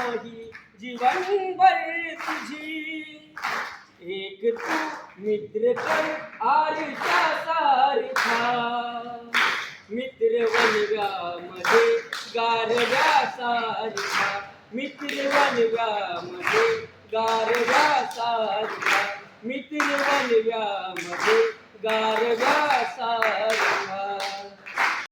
नाही जीवनभर तुझी. एक तू मित्र कर आरशा सारखा, मित्र वनव्यामध्ये गारव्यासारखा, मित्र वनव्यामध्ये गारव्यासारखा, मित्र वनव्यामध्ये गारव्यासारखा.